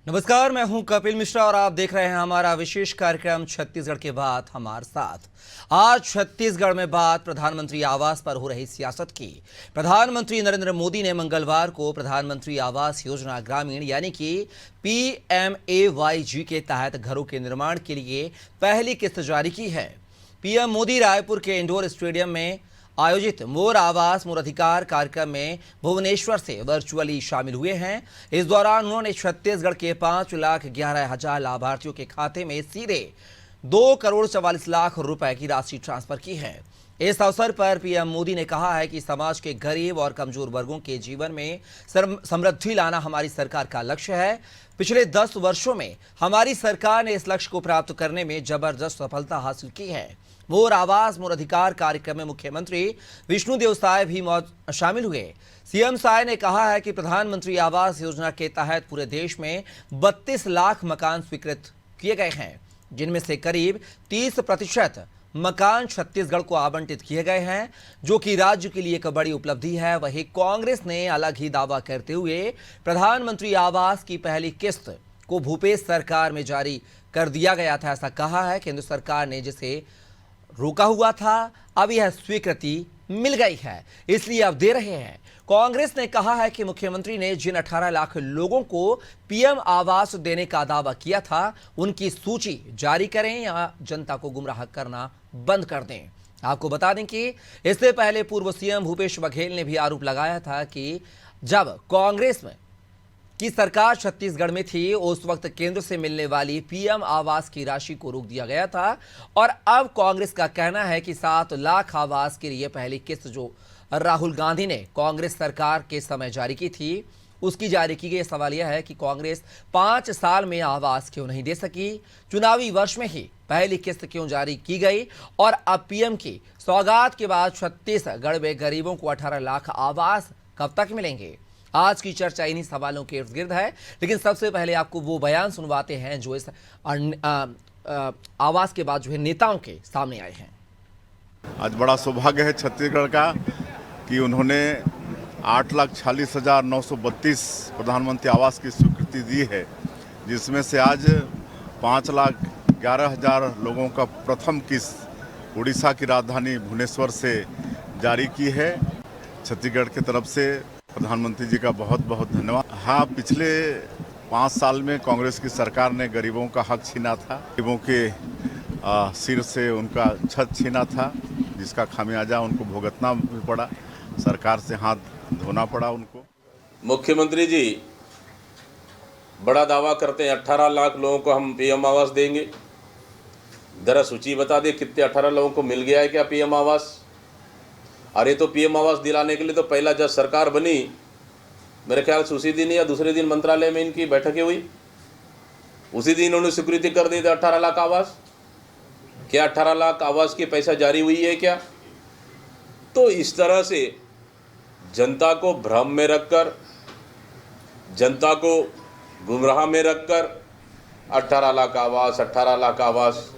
नमस्कार, मैं हूं कपिल मिश्रा और आप देख रहे हैं हमारा विशेष कार्यक्रम छत्तीसगढ़ के बाद हमारे साथ। आज छत्तीसगढ़ में बात प्रधानमंत्री आवास पर हो रही सियासत की। प्रधानमंत्री नरेंद्र मोदी ने मंगलवार को प्रधानमंत्री आवास योजना ग्रामीण यानी कि PMAYG के तहत घरों के निर्माण के लिए पहली किस्त जारी की है। पीएम मोदी रायपुर के इंडोर स्टेडियम में आयोजित मोर आवास मोर अधिकार कार्यक्रम में भुवनेश्वर से वर्चुअली शामिल हुए हैं। इस दौरान उन्होंने छत्तीसगढ़ के 5,11,000 लाभार्थियों के खाते में सीधे 2,44,00,000 रुपए की राशि ट्रांसफर की है। इस अवसर पर पीएम मोदी ने कहा है कि समाज के गरीब और कमजोर वर्गों के जीवन में समृद्धि लाना हमारी सरकार का लक्ष्य है। पिछले 10 वर्षों में हमारी सरकार ने इस लक्ष्य को प्राप्त करने में जबरदस्त सफलता हासिल की है। मोर आवास मोर अधिकार कार्यक्रम में मुख्यमंत्री विष्णुदेव साय भी शामिल हुए। सीएम साय ने कहा है कि प्रधानमंत्री आवास योजना के तहत पूरे देश में 32 लाख मकान स्वीकृत किए गए हैं, जिनमें से करीब 30% मकान छत्तीसगढ़ को आवंटित किए गए हैं, जो कि राज्य के लिए एक बड़ी उपलब्धि है। वहीं कांग्रेस ने अलग ही दावा करते हुए प्रधानमंत्री आवास की पहली किस्त को भूपेश सरकार में जारी कर दिया गया था। ऐसा कहा है केंद्र सरकार ने जिसे रोका हुआ था, अब यह स्वीकृति मिल गई है, इसलिए अब दे रहे हैं। कांग्रेस ने कहा है कि मुख्यमंत्री ने जिन 18 लाख लोगों को पीएम आवास देने का दावा किया था, उनकी सूची जारी करें या जनता को गुमराह करना बंद कर दें। आपको बता दें कि इससे पहले पूर्व सीएम भूपेश बघेल ने भी आरोप लगाया था कि जब कांग्रेस में की सरकार छत्तीसगढ़ में थी, उस वक्त केंद्र से मिलने वाली पीएम आवास की राशि को रोक दिया गया था। और अब कांग्रेस का कहना है कि 7 लाख आवास के लिए पहली किस्त जो राहुल गांधी ने कांग्रेस सरकार के समय जारी की थी, उसकी जारी की गई। सवाल यह है कि कांग्रेस 5 साल में आवास क्यों नहीं दे सकी, चुनावी वर्ष में ही पहली किस्त क्यों जारी की गई, और अब पीएम की सौगात के बाद छत्तीसगढ़ में गरीबों को 18 लाख आवास कब तक मिलेंगे। आज की चर्चा इन्हीं सवालों के इर्द गिर्द है, लेकिन सबसे पहले आपको वो बयान सुनवाते हैं जो इस आवास के बाद जो है नेताओं के सामने आए हैं। आज बड़ा सौभाग्य है छत्तीसगढ़ का कि उन्होंने 8,46,932 प्रधानमंत्री आवास की स्वीकृति दी है, जिसमें से आज 5,11,000 लोगों का प्रथम किस्त उड़ीसा की राजधानी भुवनेश्वर से जारी की है। छत्तीसगढ़ की तरफ से प्रधानमंत्री जी का बहुत बहुत धन्यवाद। हाँ, पिछले 5 साल में कांग्रेस की सरकार ने गरीबों का हक छीना था, गरीबों के सिर से उनका छत छीना था, जिसका खामियाजा उनको भुगतना भी पड़ा, सरकार से हाथ धोना पड़ा उनको। मुख्यमंत्री जी बड़ा दावा करते हैं 18 लाख लोगों को हम पीएम आवास देंगे। जरा सूची बता दे कितने 18 लोगों को मिल गया है क्या पीएम आवास। अरे तो पीएम आवास दिलाने के लिए तो पहला जब सरकार बनी, मेरे ख्याल से उसी दिन या दूसरे दिन मंत्रालय में इनकी बैठकें हुई, उसी दिन उन्होंने स्वीकृति कर दी थी 18 लाख आवास। क्या 18 लाख आवास की पैसा जारी हुई है क्या। तो इस तरह से जनता को भ्रम में रखकर, जनता को गुमराह में रखकर 18 लाख आवास 18 लाख आवास,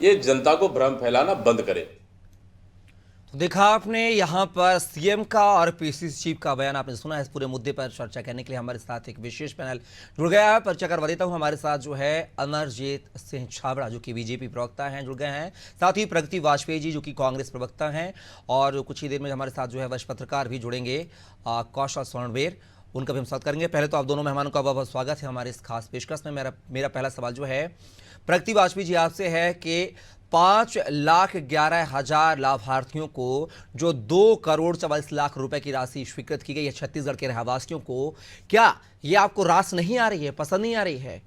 ये जनता को भ्रम फैलाना बंद करे। देखा आपने यहाँ पर सीएम का और पीसीसी चीफ का बयान आपने सुना है। इस पूरे मुद्दे पर चर्चा करने के लिए हमारे साथ एक विशेष पैनल जुड़ गया है। परिचय करवा देता हूँ, हमारे साथ जो है अमरजीत सिंह छाबड़ा जो कि बीजेपी प्रवक्ता हैं जुड़ गए हैं, साथ ही प्रगति वाजपेयी जी जो कि कांग्रेस प्रवक्ता हैं, और कुछ ही देर में हमारे साथ जो है वरिष्ठ पत्रकार भी जुड़ेंगे कौशल स्वर्णवेर, उनका भी हम स्वागत करेंगे। पहले तो आप दोनों मेहमानों का बहुत बहुत स्वागत है हमारे इस खास पेशकश में। मेरा पहला सवाल जो है प्रगति वाजपेयी जी आपसे है कि 5,11,000 लाभार्थियों को जो 2,44,00,000 रुपए की राशि स्वीकृत की गई है छत्तीसगढ़ के रहवासियों को, क्या ये आपको रास नहीं आ रही है, पसंद नहीं आ रही है?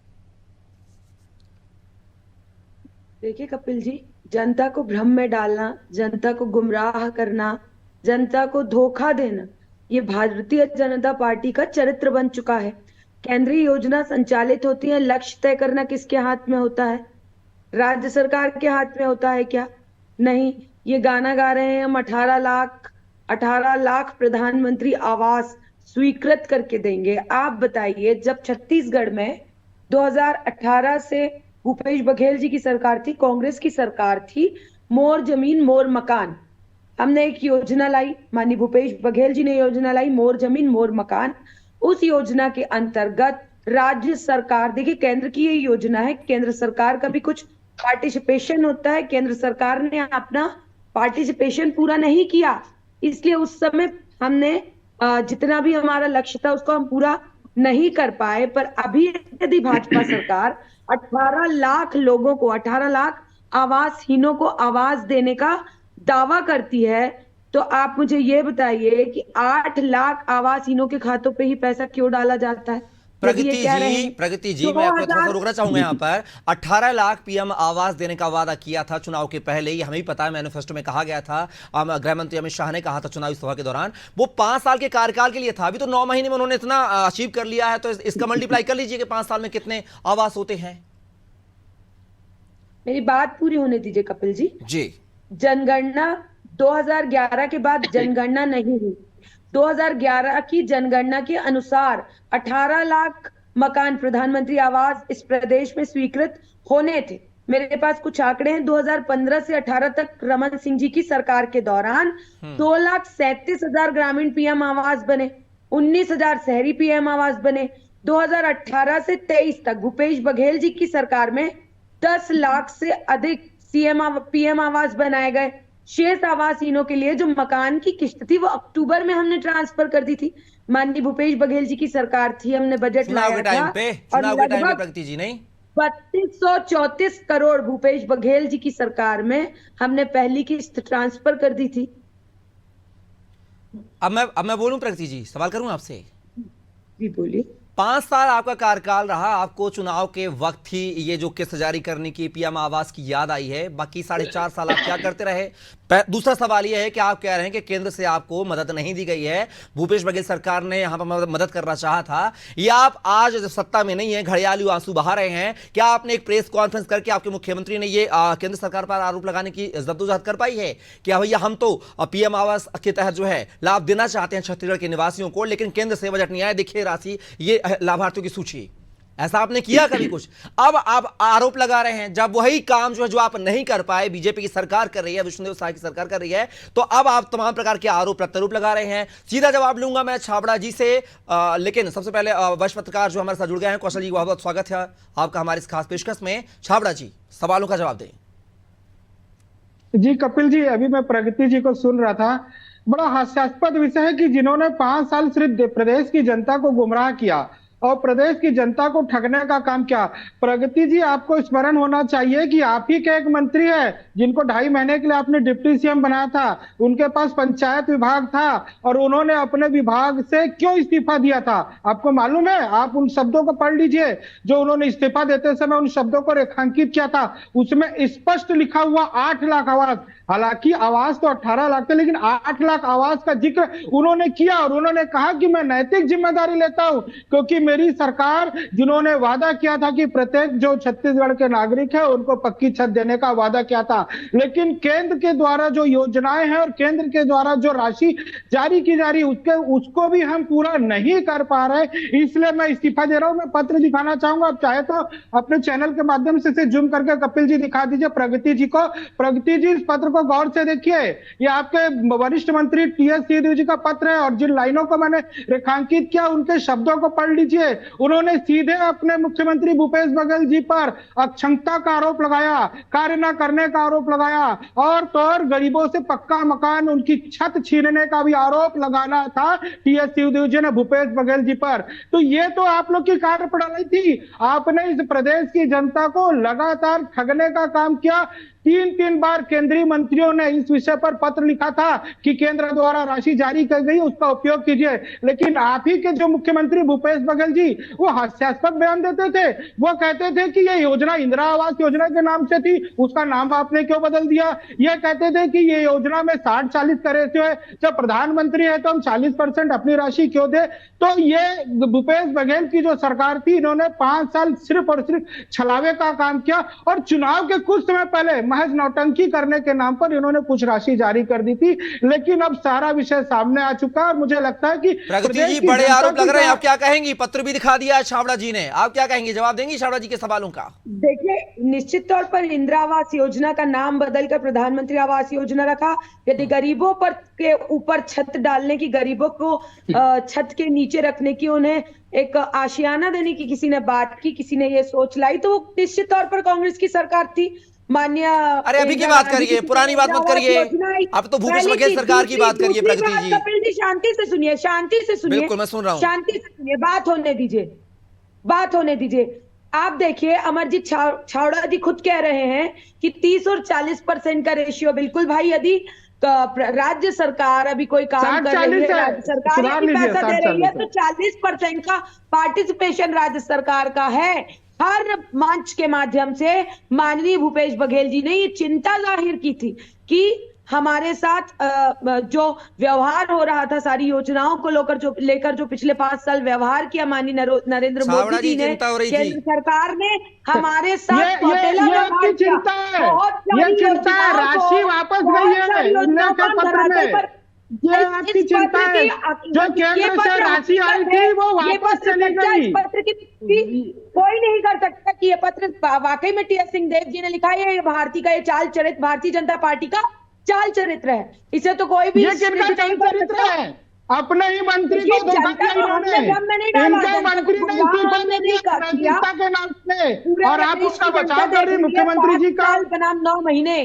देखिए कपिल जी, जनता को भ्रम में डालना, जनता को गुमराह करना, जनता को धोखा देना, ये भारतीय जनता पार्टी का चरित्र बन चुका है। केंद्रीय योजना संचालित होती है, लक्ष्य तय करना किसके हाथ में होता है? राज्य सरकार के हाथ में होता है क्या? नहीं। ये गाना गा रहे हैं हम 18 लाख प्रधानमंत्री आवास स्वीकृत करके देंगे। आप बताइए, जब छत्तीसगढ़ में 2018 से भूपेश बघेल जी की सरकार थी, कांग्रेस की सरकार थी, मोर जमीन मोर मकान, हमने एक योजना लाई, माननीय भूपेश बघेल जी ने योजना लाई मोर जमीन मोर मकान। उस योजना के अंतर्गत राज्य सरकार, देखिए केंद्र की ये योजना है, केंद्र सरकार का भी कुछ पार्टिसिपेशन होता है। केंद्र सरकार ने अपना पार्टिसिपेशन पूरा नहीं किया, इसलिए उस समय हमने जितना भी हमारा लक्ष्य था उसको हम पूरा नहीं कर पाए। पर अभी यदि भाजपा सरकार 18 लाख लोगों को, 18 लाख आवासहीनों को आवास देने का दावा करती है, तो आप मुझे ये बताइए कि 8 लाख आवासहीनों के खातों पे ही पैसा क्यों डाला जाता है? प्रगति जी, मैं आपको थोड़ा सा रोकना चाहूंगा यहाँ पर। 18 लाख पीएम आवास देने का वादा किया था चुनाव के पहले ही, हमें भी पता है, मैनिफेस्टो में कहा गया था, गृह मंत्री अमित शाह ने कहा था चुनावी सभा के दौरान, वो 5 साल के कार्यकाल के लिए था। अभी तो 9 महीने में उन्होंने इतना अचीव कर लिया है, तो इसका मल्टीप्लाई कर लीजिए कि 5 साल में कितने आवास होते हैं। मेरी बात पूरी होने दीजिए कपिल जी। जनगणना 2011 के बाद जनगणना नहीं हुई। 2011 की जनगणना के अनुसार 18 लाख मकान प्रधानमंत्री आवास इस प्रदेश में स्वीकृत होने थे। मेरे पास कुछ आंकड़े हैं। 2015 से 18 तक रमन सिंह जी की सरकार के दौरान 2,37,000 ग्रामीण पीएम आवास बने, 19,000 शहरी पीएम आवास बने। 2018 से 23 तक भूपेश बघेल जी की सरकार में 10 लाख से अधिक पीएम आवास बनाए गए। शेष आवासहीनों के लिए जो मकान की किस्त थी वो अक्टूबर में हमने ट्रांसफर कर दी थी। माननीय भूपेश बघेल जी की सरकार थी, हमने बजट लाया था और लगभग 3234 करोड़ भूपेश बघेल जी की सरकार में हमने पहली किस्त ट्रांसफर कर दी थी। अब मैं बोलूं प्रगति जी, सवाल करूं आपसे? जी बोलिए। 5 साल आपका कार्यकाल रहा, आपको चुनाव के वक्त ही ये जो किस्त जारी करने की पीएम आवास की याद आई है, बाकी 4.5 साल आप क्या करते रहे? दूसरा सवाल यह है कि आप कह रहे हैं कि केंद्र से आपको मदद नहीं दी गई है, भूपेश बघेल सरकार ने यहां पर मदद करना चाहा था, या आप आज जब सत्ता में नहीं है घड़ियाली आंसू बहा रहे हैं? क्या आपने एक प्रेस कॉन्फ्रेंस करके आपके मुख्यमंत्री ने ये केंद्र सरकार पर आरोप लगाने की जद्दोजहद कर पाई है कि भैया हम तो पीएम आवास के तहत जो है लाभ देना चाहते हैं छत्तीसगढ़ के निवासियों को, लेकिन केंद्र से बजट नहीं आया, देखिए राशि, ये लाभार्थियों की सूची? ऐसा आपने किया कभी कुछ? अब आप आरोप लगा रहे हैं, जब वही काम जो है जो आप नहीं कर पाए, बीजेपी की सरकार कर रही है, विष्णुदेव साय की सरकार कर रही है, तो अब आप तमाम प्रकार के आरोप प्रत्यारोप लगा रहे हैं। सीधा जवाब लूंगा मैं छाबड़ा जी से, लेकिन सबसे पहले वरिष्ठ पत्रकार जो हमारे साथ जुड़ गए हैं, कौशल जी, बहुत बहुत स्वागत है आपका हमारे इस खास पेशकश में। छाबड़ा जी, सवालों का जवाब दें। जी कपिल जी, अभी मैं प्रगति जी को सुन रहा था। बड़ा हास्यास्पद विषय है कि जिन्होंने 5 साल सिर्फ प्रदेश की जनता को गुमराह किया और प्रदेश की जनता को ठगने का काम किया। प्रगति जी, आपको स्मरण होना चाहिए कि आप ही के एक मंत्री है जिनको 2.5 महीने के लिए आपने डिप्टी सीएम बनाया था, उनके पास पंचायत विभाग था और उन्होंने अपने विभाग से क्यों इस्तीफा दिया था? आपको मालूम है? आप उन शब्दों को पढ़ लीजिए जो उन्होंने इस्तीफा देते समय उन शब्दों को रेखांकित किया था। उसमें स्पष्ट लिखा हुआ 8 लाख आवास, हालांकि आवास तो 18 लाख थे, लेकिन 8 लाख आवास का जिक्र उन्होंने किया और उन्होंने कहा कि मैं नैतिक जिम्मेदारी लेता हूं, क्योंकि मेरी सरकार, जिन्होंने वादा किया था कि प्रत्येक जो छत्तीसगढ़ के नागरिक है उनको पक्की छत देने का वादा किया था, लेकिन केंद्र के द्वारा जो योजनाएं हैं और केंद्र के द्वारा जो राशि जारी की जा रही है उसको भी हम पूरा नहीं कर पा रहे, इसलिए मैं इस्तीफा दे रहा हूं। मैं पत्र दिखाना चाहूंगा, आप चाहे तो अपने चैनल के माध्यम से जूम करके कपिल जी दिखा दीजिए प्रगति जी को। प्रगति जी, इस पत्र को गौर से देखिए, ये आपके वरिष्ठ मंत्री टीएस सिंहदेव जी का पत्र है और जिन लाइनों को मैंने रेखांकित किया उनके शब्दों को पढ़ लीजिए। उन्होंने सीधे अपने मुख्यमंत्री भूपेश बघेल जी पर अक्षमता का आरोप लगाया, कार्य न करने का आरोप लगाया और तो और गरीबों से पक्का मकान, उनकी छत छीनने का भी आरोप लगाना था टीएस सिंहदेव जी ने भूपेश बघेल जी पर। तो ये तो आप लोग की कार्यप्रणाली थी। आपने इस प्रदेश की जनता को लगातार ठगने का काम किया। 3 बार केंद्रीय मंत्रियों ने इस विषय पर पत्र लिखा था कि केंद्र द्वारा राशि जारी कर गई, उसका उपयोग कीजिए, लेकिन आप ही के जो मुख्यमंत्री भूपेश बघेल जी वो हास्यास्पद बयान देते थे। वो कहते थे कि ये योजना इंदिरा आवास योजना के नाम से थी, उसका नाम आपने क्यों बदल दिया? ये कहते थे कि ये योजना में 60-40 का रेशियो है, जब प्रधानमंत्री है तो हम 40% अपनी राशि क्यों दे? तो ये भूपेश बघेल की जो सरकार थी, इन्होंने 5 साल सिर्फ और सिर्फ छलावे का काम किया और चुनाव के कुछ समय पहले महज नौटंकी करने के नाम पर इन्होंने कुछ राशि जारी कर दी थी, लेकिन अब सारा विषय सामने आ चुका है और मुझे लगता है कि प्रगति जी बड़े आरोप लग रहे हैं, आप क्या कहेंगी? पत्र भी दिखा दिया है छाबड़ा जी ने, आप क्या कहेंगी? जवाब देंगी छाबड़ा जी के सवालों का? देखिए, निश्चित तौर पर इंदिरा आवास योजना का नाम बदलकर प्रधानमंत्री आवास योजना रखा। यदि गरीबों पर के ऊपर छत डालने की, गरीबों को छत के नीचे रखने की, उन्हें एक आशियाना देने की किसी ने बात की, किसी ने ये सोच लाई, तो वो निश्चित तौर पर कांग्रेस की सरकार थी। माननीय अरे अभी की बात करिए, पुरानी बात मत करिए, अब तो भूपेश बघेल सरकार की बात करिए। प्रगति जी, कपिल जी शांति से सुनिए, शांति से सुनिए, बिल्कुल मैं सुन रहा हूँ, शांति से सुनिए, बात होने दीजिए, बात होने दीजिए। आप देखिए, अमरजीत छावड़ा जी खुद कह रहे हैं कि 30 और 40% का रेशियो, बिल्कुल भाई, यदि राज्य सरकार अभी कोई काम कर रही है, राज्य सरकार यदि पैसा दे रही है, तो 40% का पार्टिसिपेशन राज्य सरकार का है। हर मंच के माध्यम से माननीय भूपेश बघेल जी ने ये चिंता जाहिर की थी कि हमारे साथ जो व्यवहार हो रहा था, सारी योजनाओं को लेकर जो पिछले 5 साल व्यवहार किया माननीय नरेंद्र मोदी जी ने, केंद्र सरकार ने हमारे साथ ये आपकी चिंता है, ये चिंता है, राशि वापस गई है उन्नयन के पत्र में, ये आपकी चिंता है। जो केंद्र से राशि आई थी वो वापस चली गई। पत्र की कोई नहीं कर सकता कि ये पत्र वाकई में टी.एस. सिंहदेव जी ने लिखा है, ये भारतीय का, ये चाल चरित्र भारतीय जनता पार्टी का चाल चरित्र है। इसे तो कोई भी, ये किसका चाल चरित्र है? अपने ही मंत्री को धोखा दिया इन्होंने, इनके मंत्री ने इस्तीफा दे दिया नैतिकता के नाम पे, और आप उसका बचाव कर रही मुख्यमंत्री जी का। बनाम 9 महीने,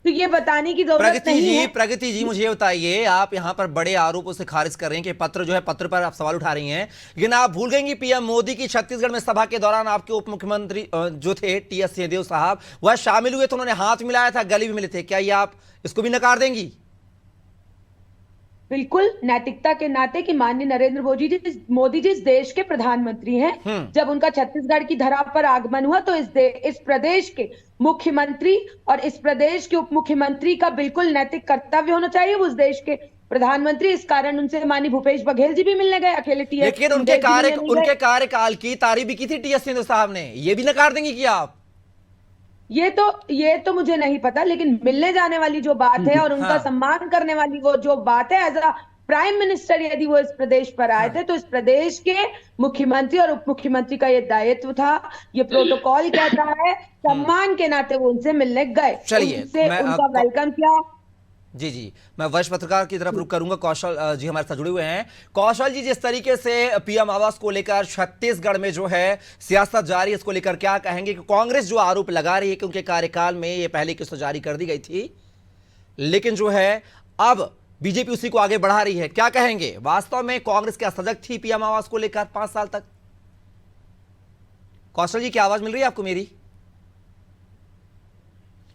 तो ये बताने की जरूरत नहीं है। प्रगति जी मुझे बताइए, आप यहाँ पर बड़े आरोपों से खारिज कर रहे हैं कि पत्र जो है, पत्र पर आप सवाल उठा रही हैं, लेकिन आप भूल गए कि पीएम मोदी की छत्तीसगढ़ में सभा के दौरान आपके उप मुख्यमंत्री जो थे टी.एस. सिंहदेव साहब, वह शामिल हुए थे, उन्होंने हाथ मिलाया था, गले भी मिले थे। क्या ये आप इसको भी नकार देंगी? बिल्कुल, नैतिकता के नाते कि माननीय नरेंद्र मोदी जी इस देश के प्रधानमंत्री हैं। जब उनका छत्तीसगढ़ की धरा पर आगमन हुआ, तो इस प्रदेश के मुख्यमंत्री और इस प्रदेश के उप मुख्यमंत्री का बिल्कुल नैतिक कर्तव्य होना चाहिए, वो उस देश के प्रधानमंत्री। इस कारण उनसे माननीय भूपेश बघेल जी भी मिलने गए अकेले टीएस। लेकिन उनके कार्यकाल की तारीफ भी की थी टी.एस. सिंहदेव साहब ने, ये भी नकार देंगी क्या आप? ये तो मुझे नहीं पता, लेकिन मिलने जाने वाली जो बात है और उनका सम्मान करने वाली वो जो बात है, एज अ प्राइम मिनिस्टर यदि वो इस प्रदेश पर आए थे, तो इस प्रदेश के मुख्यमंत्री और उप मुख्यमंत्री का ये दायित्व था, ये प्रोटोकॉल कहता है, सम्मान के नाते वो उनसे मिलने गए, चलिए उनका वेलकम किया। जी, मैं वरिष्ठ पत्रकार की तरफ रुक करूंगा। कौशल जी हमारे साथ जुड़े हुए हैं। कौशल जी, जिस तरीके से पीएम आवास को लेकर छत्तीसगढ़ में जो है सियासत जारी है, इसको लेकर क्या कहेंगे कि कांग्रेस जो आरोप लगा रही है कि उनके कार्यकाल में ये पहले किस्त जारी कर दी गई थी, लेकिन जो है अब बीजेपी उसी को आगे बढ़ा रही है, क्या कहेंगे? वास्तव में कांग्रेस क्या सजग थी पीएम आवास को लेकर 5 साल तक? कौशल जी, क्या आवाज मिल रही है आपको मेरी?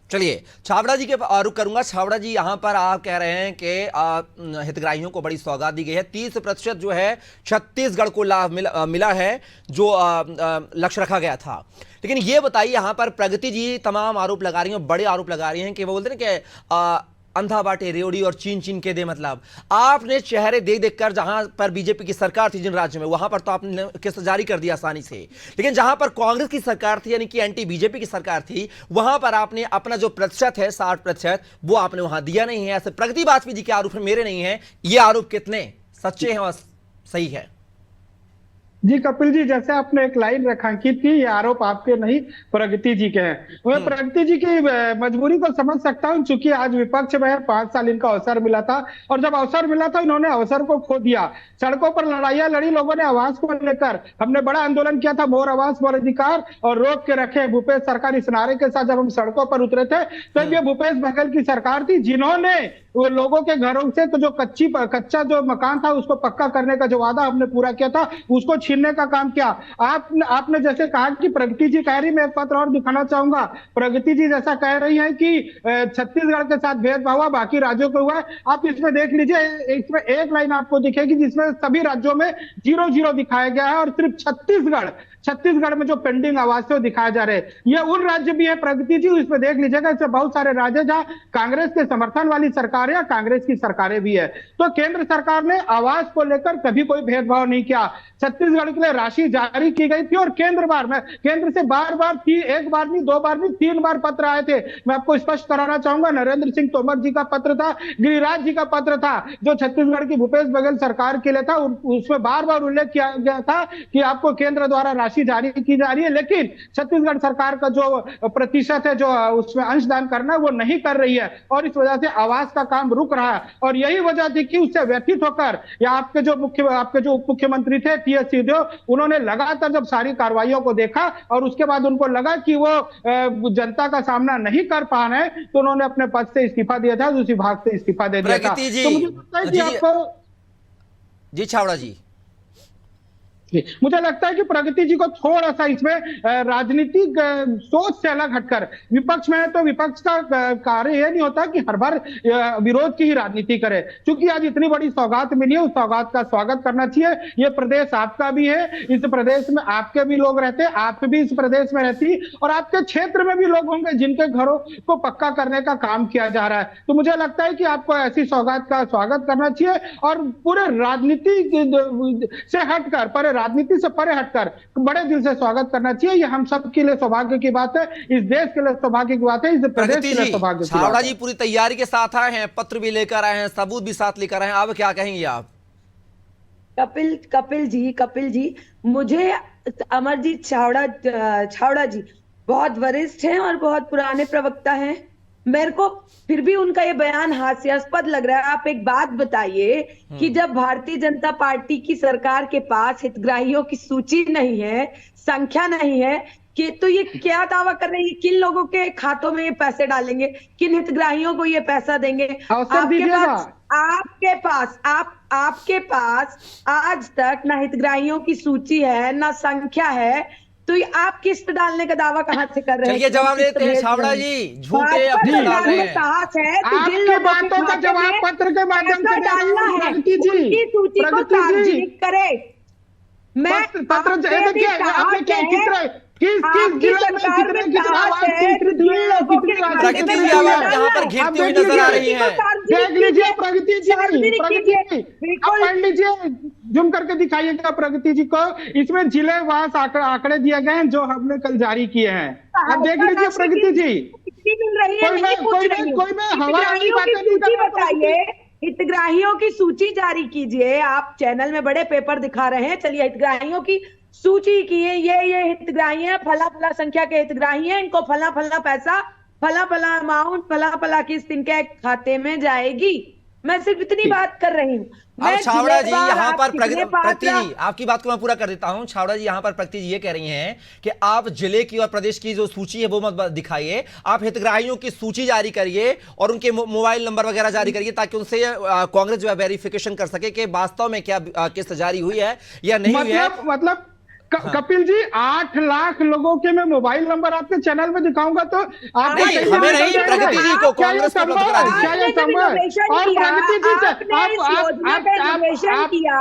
चलिए छाबड़ा जी के रुख करूंगा। छाबड़ा जी, यहां पर आप कह रहे हैं कि हितग्राहियों को बड़ी सौगात दी गई है, 30% जो है छत्तीसगढ़ को लाभ मिला है, जो लक्ष्य रखा गया था। लेकिन ये बताइए, यहां पर प्रगति जी तमाम आरोप लगा रही हैं, बड़े आरोप लगा रही हैं कि वो बोलते हैं कि अंधा बाटे रेवड़ी और चीन चीन के दे। मतलब आपने चेहरे देख देख कर, जहां पर बीजेपी की सरकार थी जिन राज्यों में, वहां पर तो आपने किस्त जारी कर दिया आसानी से, लेकिन जहां पर कांग्रेस की सरकार थी, यानी कि एंटी बीजेपी की सरकार थी, वहां पर आपने अपना जो प्रतिशत है 60%, वो आपने वहां दिया नहीं है। ऐसे प्रगति वाजपेयी जी के आरोप मेरे नहीं है, ये आरोप कितने सच्चे हैं और सही है? जी कपिल जी, जैसे आपने एक लाइन रेखांकित की, ये आरोप आपके नहीं प्रगति जी के हैं। मैं प्रगति जी की मजबूरी को समझ सकता हूं, चूंकि आज विपक्ष में 5 साल इनका अवसर मिला था, और जब अवसर मिला था इन्होंने अवसर को खो दिया। सड़कों पर लड़ाइयां लड़ी लोगों ने आवास को लेकर, हमने बड़ा आंदोलन किया था, मोर आवास मोर अधिकार, और रोक के रखे भूपेश सरकार, इस नारे के साथ जब हम सड़कों पर उतरे थे, तब ये भूपेश बघेल की सरकार थी जिन्होंने वो लोगों के घरों से तो जो कच्चा जो मकान था उसको पक्का करने का जो वादा हमने पूरा किया था, उसको छीनने का काम किया। आपने जैसे कहा कि प्रगति जी कह रही, मैं एक पत्र और दिखाना चाहूंगा। प्रगति जी जैसा कह रही है कि छत्तीसगढ़ के साथ भेदभाव हुआ, बाकी राज्यों को हुआ। आप इसमें देख लीजिए, इसमें एक लाइन आपको दिखेगी जिसमें सभी राज्यों में 0-0 दिखाया गया है, और सिर्फ छत्तीसगढ़ में जो पेंडिंग आवाज है वो दिखाए जा रहे हैं। ये उन राज्य भी है प्रगति जी, इसमें देख लीजिएगा, इससे बहुत सारे राज्य जहाँ कांग्रेस के समर्थन वाली सरकार है, कांग्रेस की सरकारें भी है। तो केंद्र सरकार ने आवास को लेकर कभी कोई भेदभाव नहीं किया। छत्तीसगढ़ के लिए राशि जारी की गई थी और केंद्र से बार बार एक बार नहीं, 2 बार नहीं, 3 बार पत्र आए थे। मैं आपको स्पष्ट कराना चाहूंगा, नरेंद्र सिंह तोमर जी का पत्र था, गिरिराज जी का पत्र था, जो छत्तीसगढ़ की भूपेश बघेल सरकार के लिए था। उसमें बार बार उल्लेख किया गया था कि आपको केंद्र द्वारा राशि जारी की जा रही है, लेकिन छत्तीसगढ़ सरकार का जो प्रतिशत है, जो उसमें अंशदान करना है, वो नहीं कर रही है और इस वजह से आवास का काम रुक रहा है। और यही वजह थी कि उससे व्यथित होकर या आपके जो उप मुख्यमंत्री थे टीएस सिंहदेव, उन्होंने लगातार जब सारी कार्रवाइयों को देखा और उसके बाद उनको लगा कि वो जनता का सामना नहीं कर पा रहे हैं, तो उन्होंने अपने पद से इस्तीफा दिया था, उस विभाग से इस्तीफा दे दिया था। प्रगति जी, तो मुझे लगता है कि आपको जी छावड़ा जी, मुझे लगता है कि प्रगति जी को थोड़ा सा इसमें राजनीतिक सोच से अलग हटकर, विपक्ष में है तो विपक्ष का कार्य यह नहीं होता कि हर बार विरोध की ही राजनीति करे। क्योंकि आज इतनी बड़ी सौगात मिली है, उस सौगात का स्वागत करना चाहिए। ये प्रदेश आपका भी है, इस प्रदेश में आपके भी लोग रहते हैं, आप भी इस प्रदेश में रहती और आपके क्षेत्र में भी लोग होंगे जिनके घरों को पक्का करने का काम किया जा रहा है। तो मुझे लगता है कि आपको ऐसी सौगात का स्वागत करना चाहिए और पूरे राजनीति से हटकर, राजनीति से परे हटकर बड़े दिल से स्वागत करना चाहिए। ये हम सब के लिए सौभाग्य की बात है, इस देश के लिए सौभाग्य की बात है, इस प्रदेश के लिए सौभाग्य की बात है। छावड़ा जी पूरी तैयारी के साथ आए हैं, पत्र भी लेकर आए हैं, सबूत भी साथ लेकर आए हैं, अब क्या कहेंगे आप? कपिल जी, मुझे अमरजीत छावड़ा जी बहुत वरिष्ठ हैं और बहुत पुराने प्रवक्ता हैं। मेरे को फिर भी उनका ये बयान हास्यास्पद लग रहा है। आप एक बात बताइए कि जब भारतीय जनता पार्टी की सरकार के पास हितग्राहियों की सूची नहीं है, संख्या नहीं है, कि तो ये क्या दावा कर रहे हैं? किन लोगों के खातों में ये पैसे डालेंगे, किन हितग्राहियों को ये पैसा देंगे? आपके पास आज तक ना हितग्राहियों की सूची है, ना संख्या है, तो ये आप किस्त डालने का दावा कहां से कर रहे हैं? चलिए जवाब देते हैं छावड़ा जी, झूठे अपने डाल रहे हैं। आपकी बातों का जवाब पत्र के माध्यम से डालना है, प्रगति जी, उनकी सूची को सार्वजनिक करे। मैं पत्र देखिए, आपने क्या किस जिले में कितना आवाज स्वीकृत हुई है, कितनी प्रगति जी आवाज यहाँ पर घिरती हुई नजर आ रही है। देख लीजिए प्रगति जी, आप पढ़ लीजिए, जूम करके दिखाइएगा प्रगति जी को। इसमें जिले वास आंकड़े दिए गए हैं जो हमने कल जारी किए हैं, आप देख लीजिए प्रगति जी। कोई मैं हवाई बातें नहीं कर रहा। हितग्राहियों की सूची जारी कीजिए। आप चैनल में बड़े पेपर दिखा रहे हैं, चलिए हितग्राहियों की सूची की है, ये हितग्राही है, फला फला संख्या के हितग्राही हैं, इनको फला फला पैसा, फला फला अमाउंट, फला फला किस्त इनके खाते में जाएगी। मैं सिर्फ इतनी बात कर रही हूँ। छावड़ा जी यहाँ पर प्रगति जी, आपकी बात को मैं पूरा कर देता हूँ। छावड़ा जी यहाँ पर प्रगति जी ये कह रही हैं कि आप जिले की और प्रदेश की जो सूची है वो मत दिखाइए, आप हितग्राहियों की सूची जारी करिए और उनके मोबाइल नंबर वगैरह जारी करिए, ताकि उनसे कांग्रेस जो है वेरिफिकेशन कर सके कि वास्तव में क्या किस्त जारी हुई है या नहीं हुई है। मतलब कपिल जी 8 लाख लोगों के मैं मोबाइल नंबर आपके चैनल में दिखाऊंगा तो आप नहीं, हमें नहीं, प्रगति जी को कांग्रेस को उपलब्ध करा दीजिए। और प्रगति जी से आप किया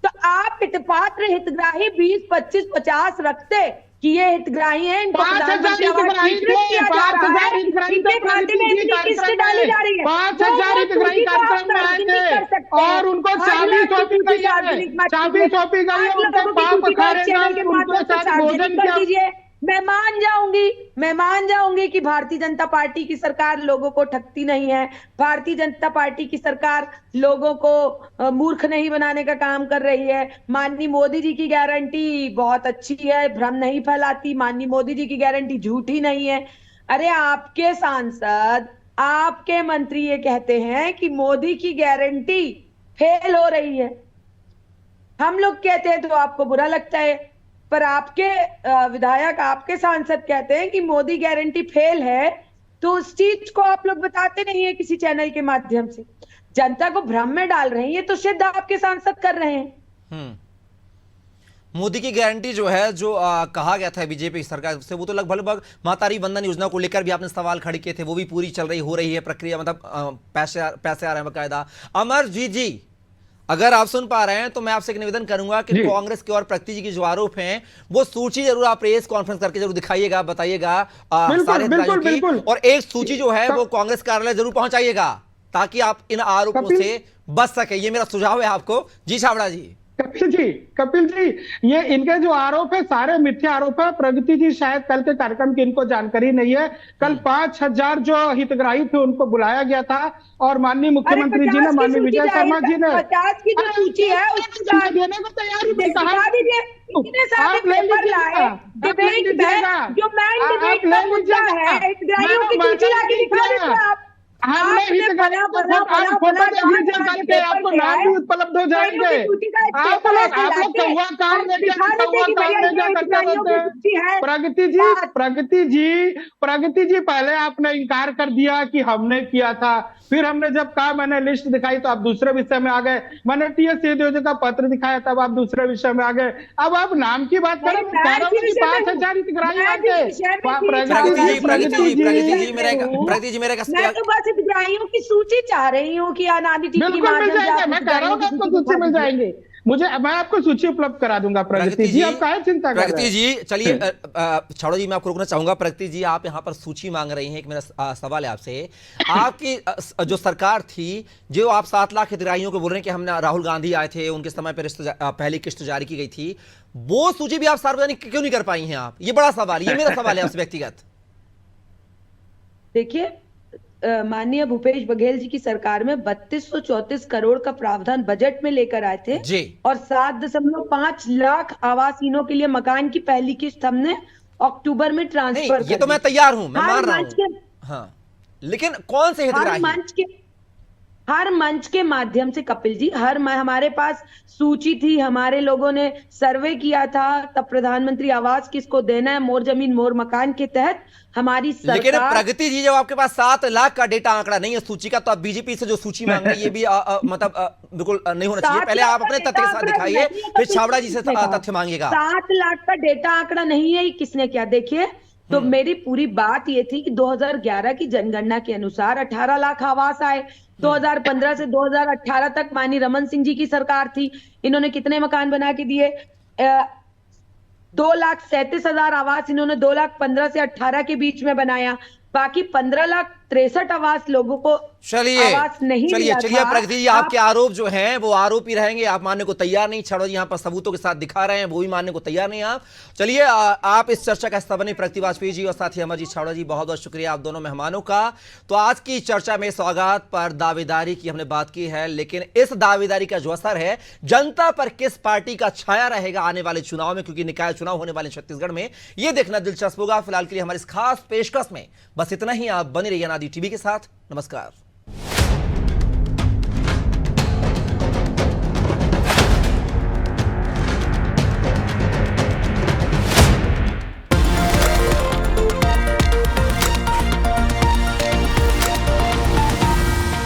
तो आप हितपात्र हितग्राही 20, 25, 50 रखते कि ये हितग्राही हैं, इनको 5,000 हितग्राही थे, 5,000 हितग्राही तो प्रगति जी कार्यक्रम डाली जा रही है, 5,000 हितग्राही कार्यक्रम में आए थे और उनको चाबी सौंपी गई है, चाबी सौंपी गई है, उनके पाप खारे उनके साथ भोजन किया। मैं मान जाऊंगी कि भारतीय जनता पार्टी की सरकार लोगों को ठगती नहीं है, भारतीय जनता पार्टी की सरकार लोगों को मूर्ख नहीं बनाने का काम कर रही है। माननीय मोदी जी की गारंटी बहुत अच्छी है, भ्रम नहीं फैलाती, माननीय मोदी जी की गारंटी झूठी नहीं है। अरे आपके सांसद, आपके मंत्री ये कहते हैं कि मोदी की गारंटी फेल हो रही है। हम लोग कहते हैं तो आपको बुरा लगता है, पर आपके विधायक, आपके सांसद कहते हैं कि मोदी गारंटी फेल है, तो उस चीज को आप लोग बताते नहीं है किसी चैनल के माध्यम से, जनता को भ्रम में डाल रहे हैं। ये तो सिद्ध आपके सांसद कर रहे हैं। मोदी की गारंटी जो है, जो कहा गया था बीजेपी सरकार से, वो तो लगभग मातारी वंदन योजना को लेकर भी आपने सवाल खड़े किए थे, वो भी पूरी चल रही हो रही है प्रक्रिया, मतलब पैसे आ रहे हैं बकायदा। अमरजीत जी, अगर आप सुन पा रहे हैं तो मैं आपसे एक निवेदन करूंगा कि जी। कांग्रेस के और प्रगति जी के जो आरोप हैं वो सूची जरूर आप प्रेस कॉन्फ्रेंस करके जरूर दिखाइएगा, बताइएगा बिल्कुल, सारे बिल्कुल, हितग्राहियों की, बिल्कुल। और एक सूची जो है वो कांग्रेस कार्यालय जरूर पहुंचाइएगा ताकि आप इन आरोपों कपिल- से बच सके। ये मेरा सुझाव है आपको। जी छाबड़ा जी। कपिल जी, ये इनके जो आरोप है सारे मिथ्या आरोप है। प्रगति जी शायद कल के कार्यक्रम की इनको जानकारी नहीं है। कल 5,000 जो हितग्राही थे उनको बुलाया गया था और माननीय मुख्यमंत्री जी ने, माननीय विजय शर्मा जी ने 50 की जो सूची है उसको देने को तैयार ही नहीं कहा। दिखा दीजिए। इतने सारे आप ले पेपर लीजिएगा, लाए, आप ले डिबेट लीजिएगा, में जो मैन आप डिबेट ले का मुद्दा लीजिएगा। है, हितग्राहियों की मैंने सूची लाके नहीं दिखा किया। दीजिए आप। हमने आपने हितग्राहियों को बड़ा- आप बड़ा- फोटो बड़ा देख डांस लीजिए बना कल के के, पेपर आपको किया नाम है। भी उपलब्ध हो जाएंगे। हितग्राहियों की सूची का एक आप पेपर लोग ऐसे लाके कौवा काम और लेके दिखा देते कौवा कि काम भैया लेके ये करते हितग्राहियों की रहते सूची है। हैं। प्रगति जी पहले आपने इनकार कर दिया कि हमने किया था, फिर हमने जब कहा, मैंने लिस्ट दिखाई तो आप दूसरे विषय में आ गए। मैंने टीएस येदियुरप्पा का पत्र दिखाया तब आप दूसरे विषय में आ गए। अब आप नाम की बात करें, मैं कह रहा हूं कि किस विषय में 5,000 हितग्राही मैं आते। किस विषय में थी? मैं तो बस हितग्राहियों की सूची चाह रही हूँ कि अनादि टीवी के बिल्कुल मिल माध्यम से जाएंगे, आप मैं कह रहा हूँ हितग्राहियों आपको की सूची दिखा मिल दीजिए। जाएंगे। मैं आपको सूची उपलब्ध करा दूंगा। प्रगति जी आप काहे चिंता कर रहे प्रगति हैं? जी चलिए, छाबड़ा जी मैं आपको रोकना चाहूंगा। प्रगति जी आप यहाँ पर सूची मांग रही हैं, एक मेरा सवाल है आपसे। आपकी जो सरकार थी, जो आप 7 लाख हितग्राहियों को बोल रहे हैं कि हमने, राहुल गांधी आए थे उनके समय पर पहली किस्त जारी की गई थी, वो सूची भी आप सार्वजनिक क्यों नहीं कर पाई हैं आप? ये बड़ा सवाल, ये मेरा सवाल है आपसे व्यक्तिगत। देखिए, माननीय भूपेश बघेल जी की सरकार में 3234 करोड़ का प्रावधान बजट में लेकर आए थे जी। और 7.5 लाख आवासहीनों के लिए मकान की पहली किस्त हमने अक्टूबर में नहीं, ट्रांसफर ये तो मैं तैयार हूं, मैं मान रहा हूं। हूँ। हाँ, लेकिन कौन से हितग्राही? हर मंच के माध्यम से कपिल जी, हमारे पास सूची थी, हमारे लोगों ने सर्वे किया था, तब प्रधानमंत्री आवास किसको देना है, मोर जमीन मोर मकान के तहत हमारी सरकार। लेकिन प्रगति जी जब आपके पास 7 लाख का डेटा आंकड़ा नहीं है सूची का, तो आप बीजेपी से जो सूची मांग रहे हैं ये भी मतलब बिल्कुल नहीं होना चाहिए। पहले आप अपने तथ्य के साथ दिखाइए, फिर छाबड़ा जी से तथ्य मांगिएगा। 7 लाख का डेटा आंकड़ा नहीं है, किसने क्या? देखिए, तो मेरी पूरी बात ये थी कि 2011 की जनगणना के अनुसार 18 लाख आवास आए। 2015 से 2018 तक माननीय रमन सिंह जी की सरकार थी, इन्होंने कितने मकान बना के दिए? 2,37,000 आवास इन्होंने 2,15,000 से 18 के बीच में बनाया। बाकी 15,63,000 आवास लोगों को आवास नहीं चलिए मिला था। प्रगति जी, आपके आरोप जो हैं वो आरोप ही रहेंगे, आप मानने को तैयार नहीं। छाबड़ा जी यहाँ पर सबूतों के साथ दिखा रहे हैं, वो भी मानने को तैयार नहीं आप। चलिए, आप इस चर्चा का हिस्सा बने, प्रगति वाजपेयी जी और साथ ही अमरजीत छाबड़ा जी, बहुत बहुत शुक्रिया आप दोनों मेहमानों का। तो आज की चर्चा में सौगात पर दावेदारी की हमने बात की है, लेकिन इस दावेदारी का जो असर है जनता पर किस पार्टी का छाया रहेगा आने वाले चुनाव में, क्योंकि निकाय चुनाव होने वाले छत्तीसगढ़ में, यह देखना दिलचस्प होगा। फिलहाल के लिए हमारी इस खास पेशकश में बस इतना ही। आप बने रहिए अनादि टीवी के साथ। नमस्कार।